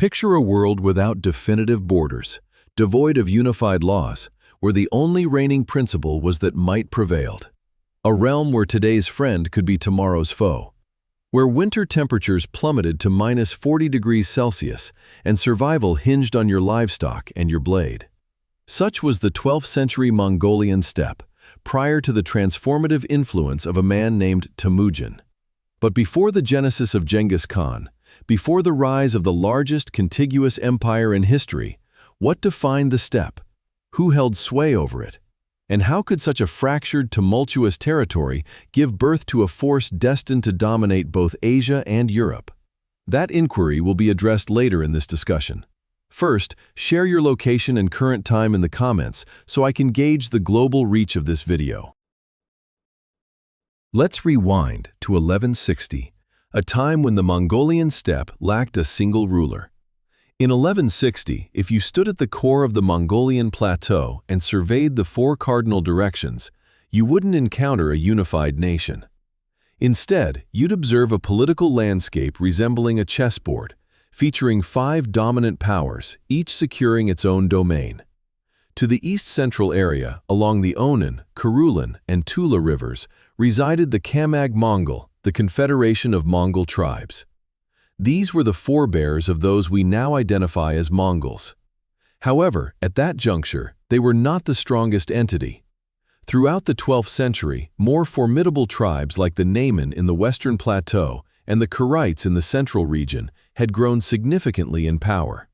Picture a world without definitive borders, devoid of unified laws, where the only reigning principle was that might prevailed. A realm where today's friend could be tomorrow's foe. Where winter temperatures plummeted to -40 degrees Celsius and survival hinged on your livestock and your blade. Such was the 12th century Mongolian steppe, prior to the transformative influence of a man named Temujin. But before the genesis of Genghis Khan, before the rise of the largest contiguous empire in history, what defined the steppe? Who held sway over it? And how could such a fractured, tumultuous territory give birth to a force destined to dominate both Asia and Europe? That inquiry will be addressed later in this discussion. First, share your location and current time in the comments so I can gauge the global reach of this video. Let's rewind to 1160, a time when the Mongolian steppe lacked a single ruler. In 1160, if you stood at the core of the Mongolian plateau and surveyed the four cardinal directions, you wouldn't encounter a unified nation. Instead, you'd observe a political landscape resembling a chessboard, featuring 5 dominant powers, each securing its own domain. To the east-central area, along the Onan, Karulin, and Tula rivers, resided the Kamag Mongol, the confederation of Mongol tribes. These were the forebears of those we now identify as Mongols. However, at that juncture, they were not the strongest entity. Throughout the 12th century, more formidable tribes like the Naiman in the western plateau and the Karites in the central region had grown significantly in power.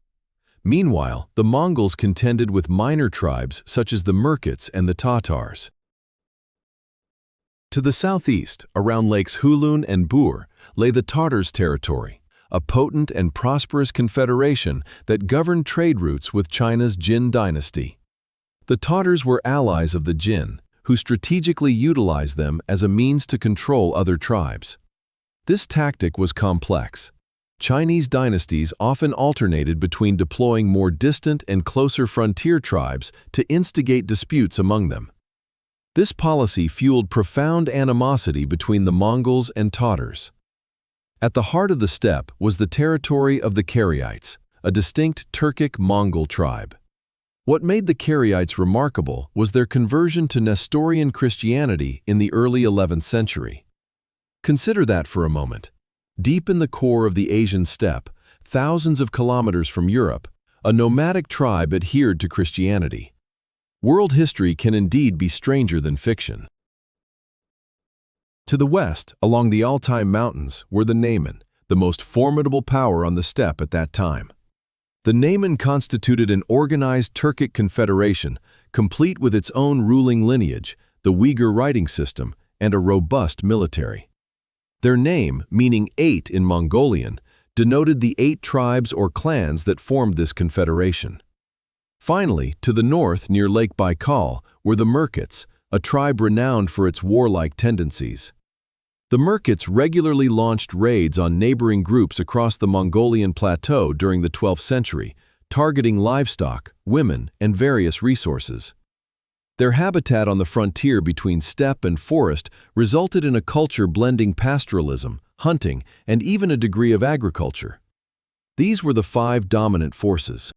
Meanwhile, the Mongols contended with minor tribes such as the Merkits and the Tatars. To the southeast, around Lakes Hulun and Bur, lay the Tatars' territory, a potent and prosperous confederation that governed trade routes with China's Jin dynasty. The Tatars were allies of the Jin, who strategically utilized them as a means to control other tribes. This tactic was complex. Chinese dynasties often alternated between deploying more distant and closer frontier tribes to instigate disputes among them. This policy fueled profound animosity between the Mongols and Tatars. At the heart of the steppe was the territory of the Karaites, a distinct Turkic-Mongol tribe. What made the Karaites remarkable was their conversion to Nestorian Christianity in the early 11th century. Consider that for a moment. Deep in the core of the Asian steppe, thousands of kilometers from Europe, a nomadic tribe adhered to Christianity. World history can indeed be stranger than fiction. To the west, along the Altai Mountains, were the Naiman, the most formidable power on the steppe at that time. The Naiman constituted an organized Turkic confederation, complete with its own ruling lineage, the Uyghur writing system, and a robust military. Their name, meaning 8 in Mongolian, denoted the 8 tribes or clans that formed this confederation. Finally, to the north near Lake Baikal were the Merkits, a tribe renowned for its warlike tendencies. The Merkits regularly launched raids on neighboring groups across the Mongolian plateau during the 12th century, targeting livestock, women, and various resources. Their habitat on the frontier between steppe and forest resulted in a culture blending pastoralism, hunting, and even a degree of agriculture. These were the 5 dominant forces.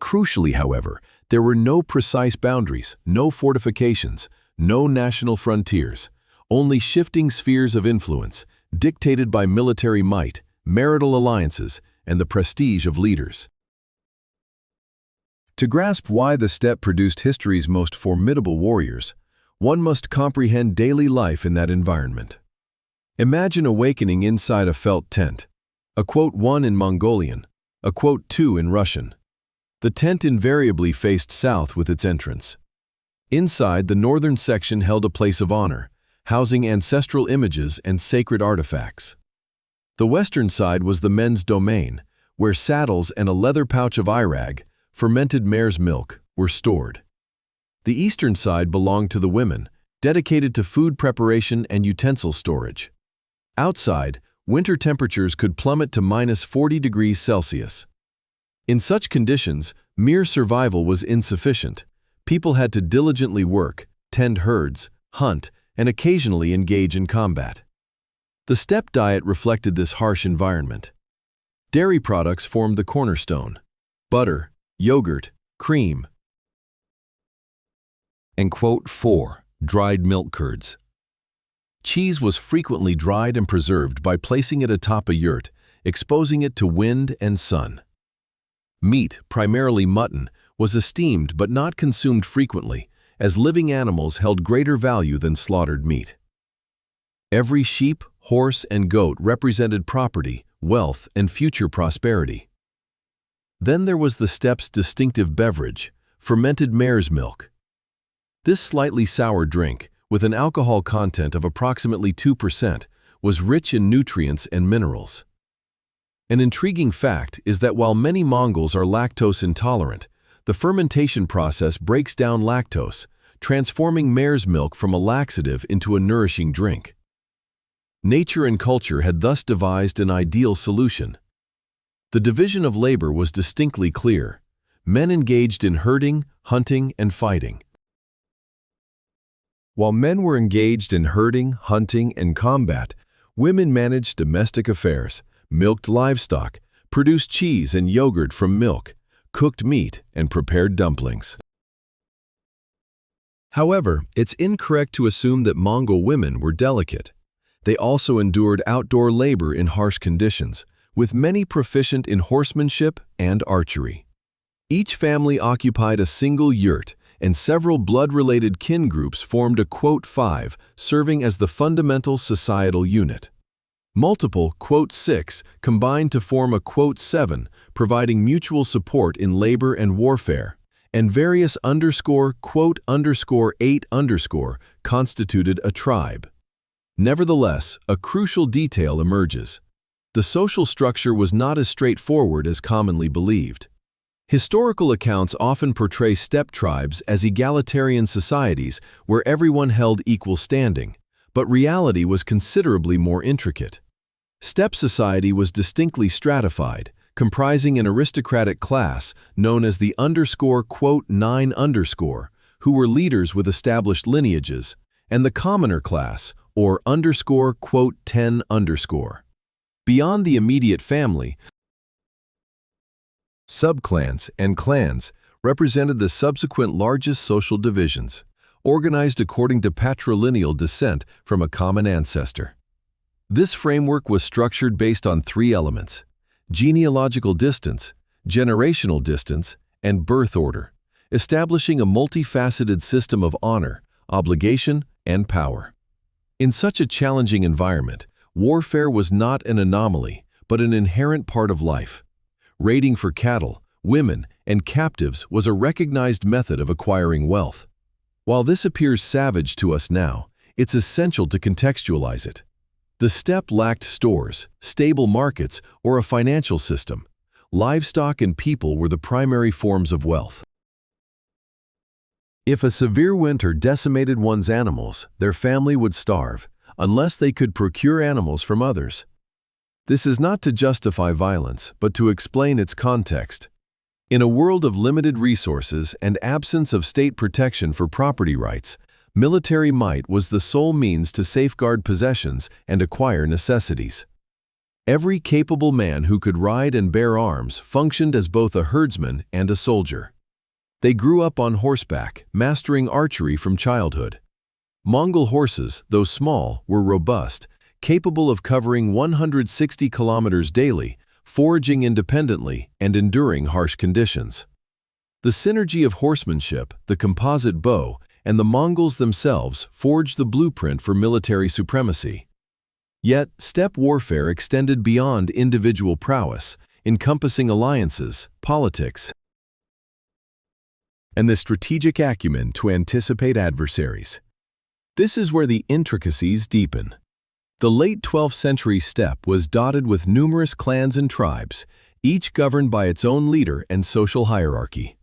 Crucially, however, there were no precise boundaries, no fortifications, no national frontiers, only shifting spheres of influence, dictated by military might, marital alliances, and the prestige of leaders. To grasp why the steppe produced history's most formidable warriors, one must comprehend daily life in that environment. Imagine awakening inside a felt tent, a quote 1 in Mongolian, a quote 2 in Russian. The tent invariably faced south with its entrance. Inside, the northern section held a place of honor, housing ancestral images and sacred artifacts. The western side was the men's domain, where saddles and a leather pouch of irag, fermented mare's milk, were stored. The eastern side belonged to the women, dedicated to food preparation and utensil storage. Outside, winter temperatures could plummet to -40 degrees Celsius. In such conditions, mere survival was insufficient. People had to diligently work, tend herds, hunt, and occasionally engage in combat. The steppe diet reflected this harsh environment. Dairy products formed the cornerstone: butter, yogurt, cream. And quote 4. Dried milk curds. Cheese was frequently dried and preserved by placing it atop a yurt, exposing it to wind and sun. Meat, primarily mutton, was esteemed but not consumed frequently, as living animals held greater value than slaughtered meat. Every sheep, horse, and goat represented property, wealth, and future prosperity. Then there was the steppe's distinctive beverage, fermented mare's milk. This slightly sour drink, with an alcohol content of approximately 2%, was rich in nutrients and minerals. An intriguing fact is that while many Mongols are lactose intolerant, the fermentation process breaks down lactose, transforming mare's milk from a laxative into a nourishing drink. Nature and culture had thus devised an ideal solution. The division of labor was distinctly clear. Men engaged in herding, hunting, and fighting. While men were engaged in herding, hunting, and combat, women managed domestic affairs, milked livestock, produced cheese and yogurt from milk, cooked meat, and prepared dumplings. However, it's incorrect to assume that Mongol women were delicate. They also endured outdoor labor in harsh conditions, with many proficient in horsemanship and archery. Each family occupied a single yurt, and several blood-related kin groups formed a quote 5, serving as the fundamental societal unit. Multiple quote 6 combined to form a quote 7, providing mutual support in labor and warfare, and various quote 8 constituted a tribe. Nevertheless, a crucial detail emerges. The social structure was not as straightforward as commonly believed. Historical accounts often portray steppe tribes as egalitarian societies where everyone held equal standing, but reality was considerably more intricate. Steppe society was distinctly stratified, comprising an aristocratic class known as the quote 9 who were leaders with established lineages, and the commoner class, or quote 10 Beyond the immediate family, subclans and clans represented the subsequent largest social divisions, organized according to patrilineal descent from a common ancestor. This framework was structured based on 3 elements: genealogical distance, generational distance, and birth order, establishing a multifaceted system of honor, obligation, and power. In such a challenging environment, warfare was not an anomaly, but an inherent part of life. Raiding for cattle, women, and captives was a recognized method of acquiring wealth. While this appears savage to us now, it's essential to contextualize it. The steppe lacked stores, stable markets, or a financial system. Livestock and people were the primary forms of wealth. If a severe winter decimated one's animals, their family would starve, unless they could procure animals from others. This is not to justify violence, but to explain its context. In a world of limited resources and absence of state protection for property rights, military might was the sole means to safeguard possessions and acquire necessities. Every capable man who could ride and bear arms functioned as both a herdsman and a soldier. They grew up on horseback, mastering archery from childhood. Mongol horses, though small, were robust, capable of covering 160 kilometers daily, foraging independently, and enduring harsh conditions. The synergy of horsemanship, the composite bow, and the Mongols themselves forged the blueprint for military supremacy. Yet, steppe warfare extended beyond individual prowess, encompassing alliances, politics, and the strategic acumen to anticipate adversaries. This is where the intricacies deepen. The late 12th century steppe was dotted with numerous clans and tribes, each governed by its own leader and social hierarchy.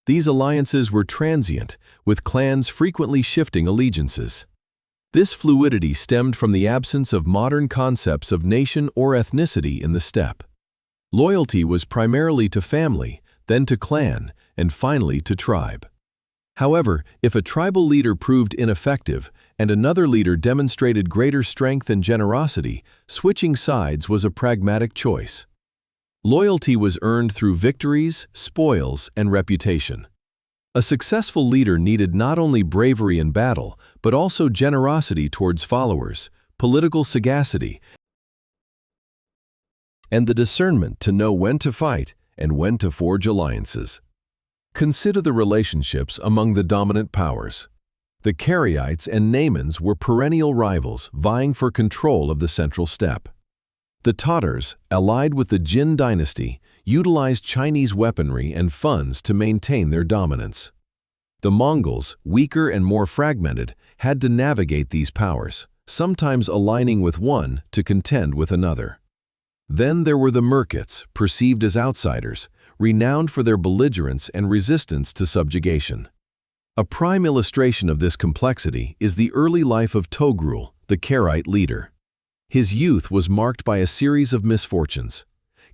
These alliances were transient, with clans frequently shifting allegiances. This fluidity stemmed from the absence of modern concepts of nation or ethnicity in the steppe. Loyalty was primarily to family, then to clan, and finally to tribe. However, if a tribal leader proved ineffective and another leader demonstrated greater strength and generosity, switching sides was a pragmatic choice. Loyalty was earned through victories, spoils, and reputation. A successful leader needed not only bravery in battle, but also generosity towards followers, political sagacity, and the discernment to know when to fight and when to forge alliances. Consider the relationships among the dominant powers. The Karaites and Naimans were perennial rivals vying for control of the central steppe. The Tatars, allied with the Jin dynasty, utilized Chinese weaponry and funds to maintain their dominance. The Mongols, weaker and more fragmented, had to navigate these powers, sometimes aligning with one to contend with another. Then there were the Merkits, perceived as outsiders, renowned for their belligerence and resistance to subjugation. A prime illustration of this complexity is the early life of Togrul, the Karaite leader. His youth was marked by a series of misfortunes.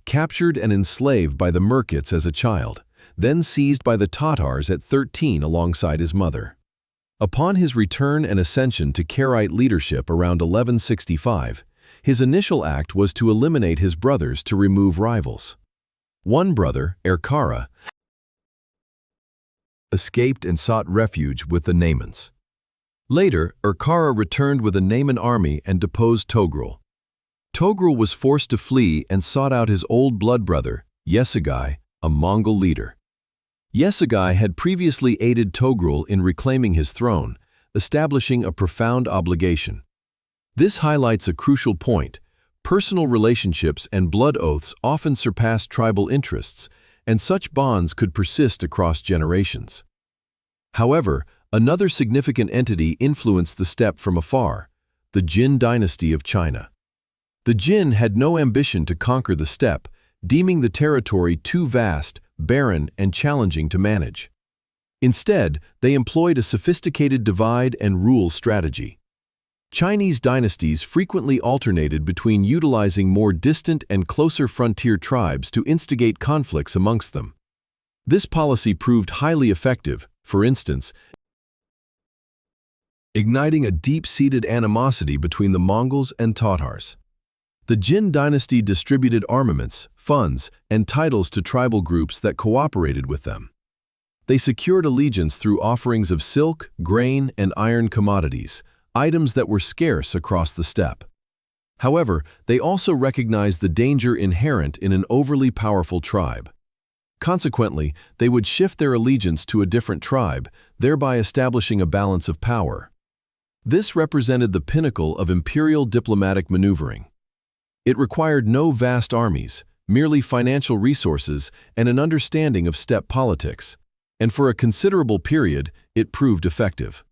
Captured and enslaved by the Merkits as a child, then seized by the Tatars at 13 alongside his mother. Upon his return and ascension to Karaite leadership around 1165, his initial act was to eliminate his brothers to remove rivals. One brother, Erkara, escaped and sought refuge with the Naimans. Later, Erkara returned with a Naiman army and deposed Togrul. Togrul was forced to flee and sought out his old blood brother, Yesegai, a Mongol leader. Yesegai had previously aided Togrul in reclaiming his throne, establishing a profound obligation. This highlights a crucial point. Personal relationships and blood oaths often surpass tribal interests, and such bonds could persist across generations. However, another significant entity influenced the steppe from afar, the Jin dynasty of China. The Jin had no ambition to conquer the steppe, deeming the territory too vast, barren, and challenging to manage. Instead, they employed a sophisticated divide-and-rule strategy. Chinese dynasties frequently alternated between utilizing more distant and closer frontier tribes to instigate conflicts amongst them. This policy proved highly effective, for instance, igniting a deep-seated animosity between the Mongols and Tatars. The Jin dynasty distributed armaments, funds, and titles to tribal groups that cooperated with them. They secured allegiance through offerings of silk, grain, and iron commodities, items that were scarce across the steppe. However, they also recognized the danger inherent in an overly powerful tribe. Consequently, they would shift their allegiance to a different tribe, thereby establishing a balance of power. This represented the pinnacle of imperial diplomatic maneuvering. It required no vast armies, merely financial resources and an understanding of steppe politics, and for a considerable period, it proved effective.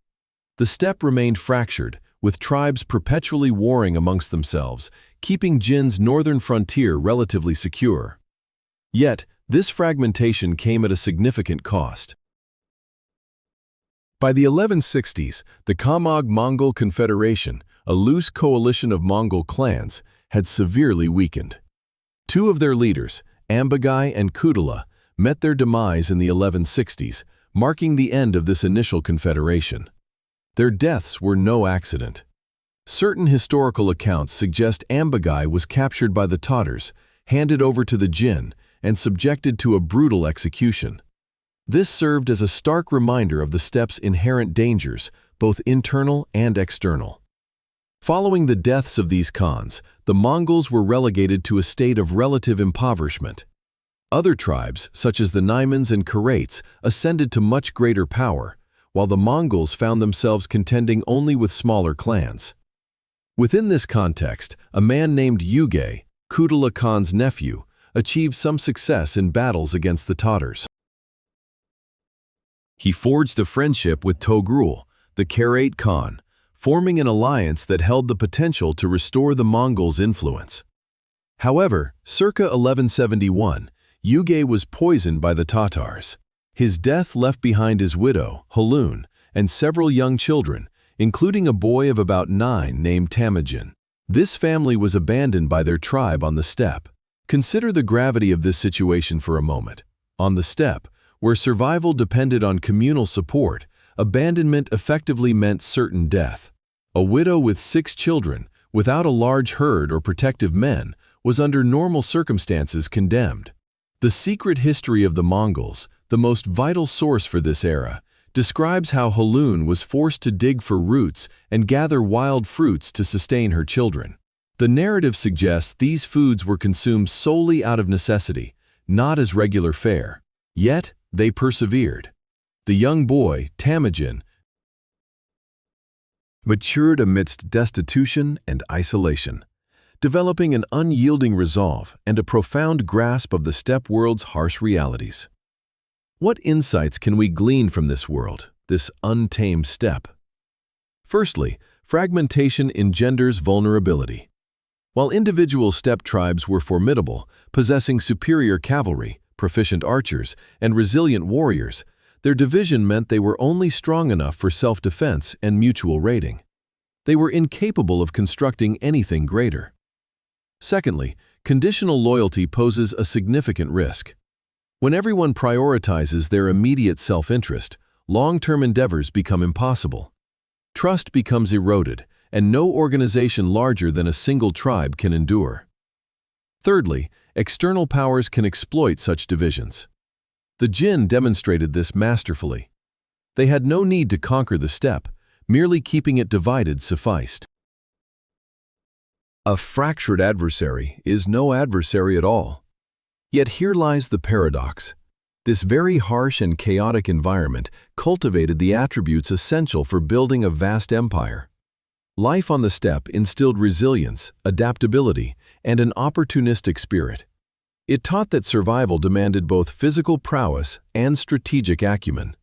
The steppe remained fractured, with tribes perpetually warring amongst themselves, keeping Jin's northern frontier relatively secure. Yet, this fragmentation came at a significant cost. By the 1160s, the Khamag-Mongol Confederation, a loose coalition of Mongol clans, had severely weakened. Two of their leaders, Ambagai and Kudala, met their demise in the 1160s, marking the end of this initial confederation. Their deaths were no accident. Certain historical accounts suggest Ambagai was captured by the Tatars, handed over to the Jin, and subjected to a brutal execution. This served as a stark reminder of the steppe's inherent dangers, both internal and external. Following the deaths of these Khans, the Mongols were relegated to a state of relative impoverishment. Other tribes, such as the Naimans and Karaites, ascended to much greater power, while the Mongols found themselves contending only with smaller clans. Within this context, a man named Yugei, Kudala Khan's nephew, achieved some success in battles against the Tatars. He forged a friendship with Togrul, the Karaite Khan, forming an alliance that held the potential to restore the Mongols' influence. However, circa 1171, Yugei was poisoned by the Tatars. His death left behind his widow, Hulun, and several young children, including a boy of about 9 named Temujin. This family was abandoned by their tribe on the steppe. Consider the gravity of this situation for a moment. On the steppe, where survival depended on communal support, abandonment effectively meant certain death. A widow with 6 children, without a large herd or protective men, was under normal circumstances condemned. The Secret History of the Mongols, the most vital source for this era, describes how Hulun was forced to dig for roots and gather wild fruits to sustain her children. The narrative suggests these foods were consumed solely out of necessity, not as regular fare. Yet, they persevered. The young boy, Temujin, matured amidst destitution and isolation, developing an unyielding resolve and a profound grasp of the steppe world's harsh realities. What insights can we glean from this world, this untamed steppe? Firstly, fragmentation engenders vulnerability. While individual steppe tribes were formidable, possessing superior cavalry, proficient archers, and resilient warriors, their division meant they were only strong enough for self-defense and mutual raiding. They were incapable of constructing anything greater. Secondly, conditional loyalty poses a significant risk. When everyone prioritizes their immediate self-interest, long-term endeavors become impossible. Trust becomes eroded, and no organization larger than a single tribe can endure. Thirdly, external powers can exploit such divisions. The Jin demonstrated this masterfully. They had no need to conquer the steppe, merely keeping it divided sufficed. A fractured adversary is no adversary at all. Yet here lies the paradox. This very harsh and chaotic environment cultivated the attributes essential for building a vast empire. Life on the steppe instilled resilience, adaptability, and an opportunistic spirit. It taught that survival demanded both physical prowess and strategic acumen.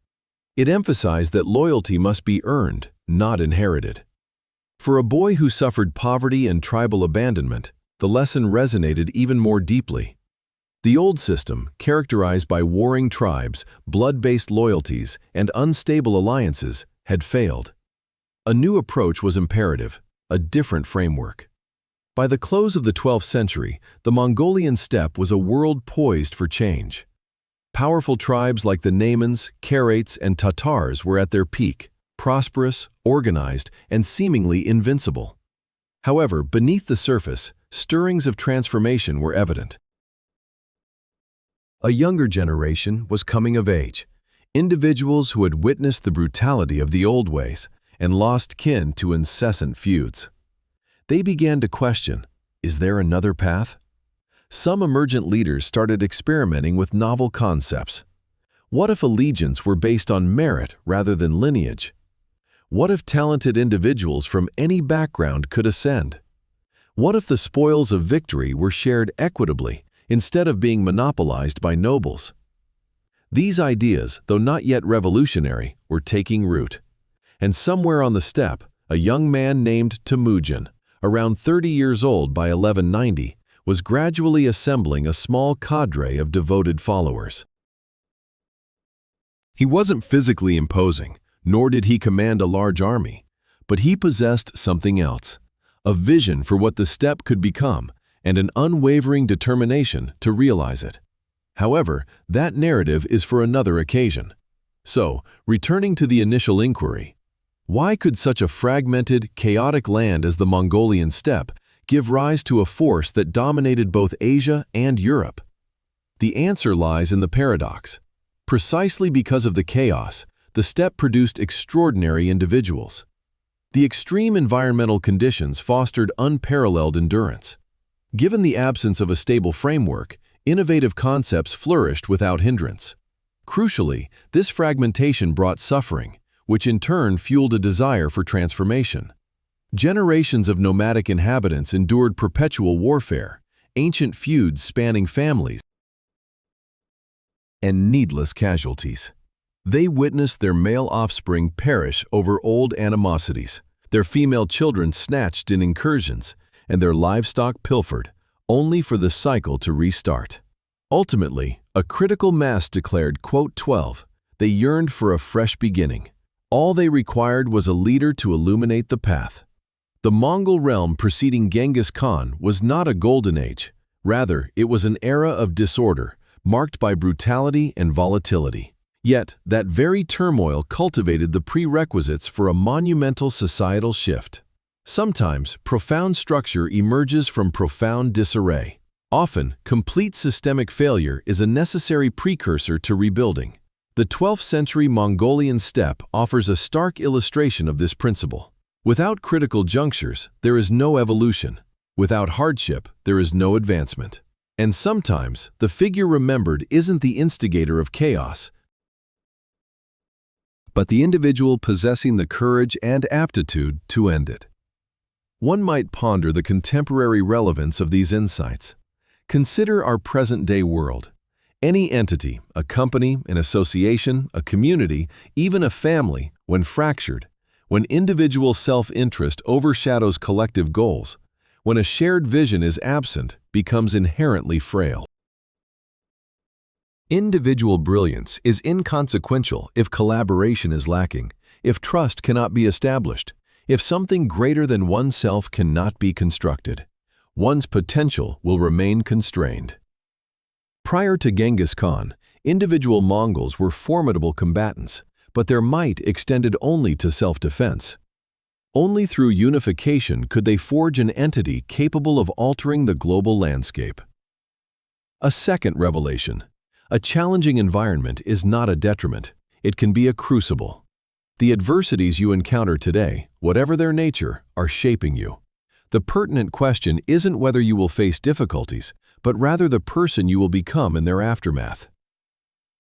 It emphasized that loyalty must be earned, not inherited. For a boy who suffered poverty and tribal abandonment, the lesson resonated even more deeply. The old system, characterized by warring tribes, blood-based loyalties, and unstable alliances, had failed. A new approach was imperative, a different framework. By the close of the 12th century, the Mongolian steppe was a world poised for change. Powerful tribes like the Naimans, Karaits, and Tatars were at their peak, prosperous, organized, and seemingly invincible. However, beneath the surface, stirrings of transformation were evident. A younger generation was coming of age, individuals who had witnessed the brutality of the old ways and lost kin to incessant feuds. They began to question, is there another path? Some emergent leaders started experimenting with novel concepts. What if allegiance were based on merit rather than lineage? What if talented individuals from any background could ascend? What if the spoils of victory were shared equitably instead of being monopolized by nobles? These ideas, though not yet revolutionary, were taking root. And somewhere on the steppe, a young man named Temujin, around 30 years old by 1190, was gradually assembling a small cadre of devoted followers. He wasn't physically imposing, nor did he command a large army, but he possessed something else, a vision for what the steppe could become and an unwavering determination to realize it. However, that narrative is for another occasion. So, returning to the initial inquiry, why could such a fragmented, chaotic land as the Mongolian steppe give rise to a force that dominated both Asia and Europe? The answer lies in the paradox. Precisely because of the chaos, the steppe produced extraordinary individuals. The extreme environmental conditions fostered unparalleled endurance. Given the absence of a stable framework, innovative concepts flourished without hindrance. Crucially, this fragmentation brought suffering, which in turn fueled a desire for transformation. Generations of nomadic inhabitants endured perpetual warfare, ancient feuds spanning families, and needless casualties. They witnessed their male offspring perish over old animosities, their female children snatched in incursions, and their livestock pilfered, only for the cycle to restart. Ultimately, a critical mass declared, quote 12, they yearned for a fresh beginning. All they required was a leader to illuminate the path. The Mongol realm preceding Genghis Khan was not a golden age. Rather, it was an era of disorder, marked by brutality and volatility. Yet, that very turmoil cultivated the prerequisites for a monumental societal shift. Sometimes, profound structure emerges from profound disarray. Often, complete systemic failure is a necessary precursor to rebuilding. The 12th century Mongolian steppe offers a stark illustration of this principle. Without critical junctures, there is no evolution. Without hardship, there is no advancement. And sometimes, the figure remembered isn't the instigator of chaos, but the individual possessing the courage and aptitude to end it. One might ponder the contemporary relevance of these insights. Consider our present-day world. Any entity, a company, an association, a community, even a family, when fractured, when individual self-interest overshadows collective goals, when a shared vision is absent, becomes inherently frail. Individual brilliance is inconsequential if collaboration is lacking, if trust cannot be established, if something greater than oneself cannot be constructed. One's potential will remain constrained. Prior to Genghis Khan, individual Mongols were formidable combatants, but their might extended only to self-defense. Only through unification could they forge an entity capable of altering the global landscape. A second revelation. A challenging environment is not a detriment. It can be a crucible. The adversities you encounter today, whatever their nature, are shaping you. The pertinent question isn't whether you will face difficulties, but rather the person you will become in their aftermath.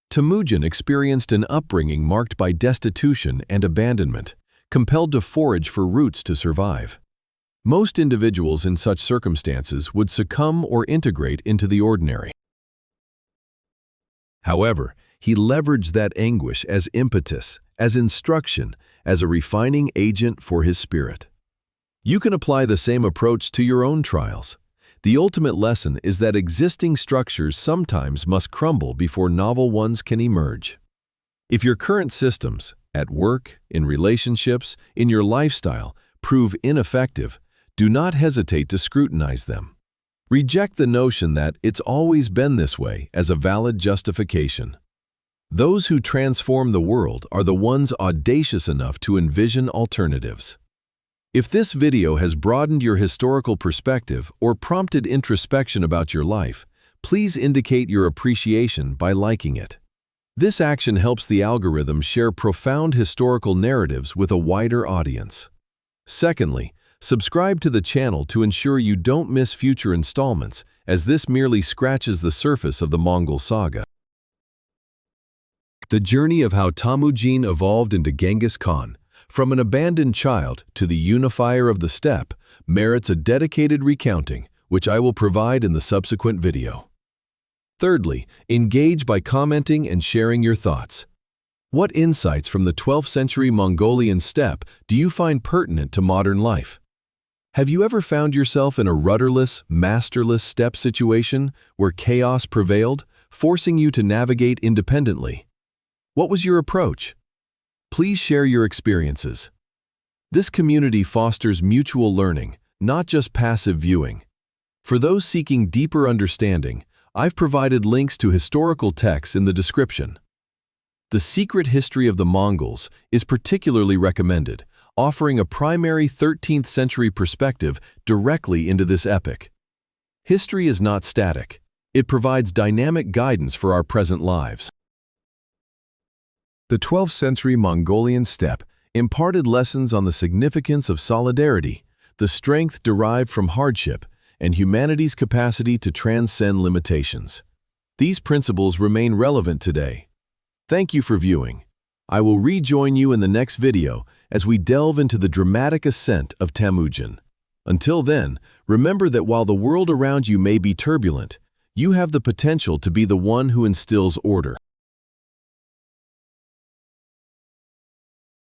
Temujin experienced an upbringing marked by destitution and abandonment, compelled to forage for roots to survive. Most individuals in such circumstances would succumb or integrate into the ordinary. However, he leveraged that anguish as impetus, as instruction, as a refining agent for his spirit. You can apply the same approach to your own trials. The ultimate lesson is that existing structures sometimes must crumble before novel ones can emerge. If your current systems, at work, in relationships, in your lifestyle, prove ineffective, do not hesitate to scrutinize them. Reject the notion that it's always been this way as a valid justification. Those who transform the world are the ones audacious enough to envision alternatives. If this video has broadened your historical perspective or prompted introspection about your life, please indicate your appreciation by liking it. This action helps the algorithm share profound historical narratives with a wider audience. Secondly, subscribe to the channel to ensure you don't miss future installments, as this merely scratches the surface of the Mongol saga. The journey of how Temujin evolved into Genghis Khan, from an abandoned child to the unifier of the steppe, merits a dedicated recounting, which I will provide in the subsequent video. Thirdly, engage by commenting and sharing your thoughts. What insights from the 12th century Mongolian steppe do you find pertinent to modern life? Have you ever found yourself in a rudderless, masterless steppe situation where chaos prevailed, forcing you to navigate independently? What was your approach? Please share your experiences. This community fosters mutual learning, not just passive viewing. For those seeking deeper understanding, I've provided links to historical texts in the description. The Secret History of the Mongols is particularly recommended, offering a primary 13th century perspective directly into this epoch. History is not static. It provides dynamic guidance for our present lives. The 12th century Mongolian steppe imparted lessons on the significance of solidarity, the strength derived from hardship, and humanity's capacity to transcend limitations. These principles remain relevant today. Thank you for viewing. I will rejoin you in the next video as we delve into the dramatic ascent of Temujin. Until then, remember that while the world around you may be turbulent, you have the potential to be the one who instills order.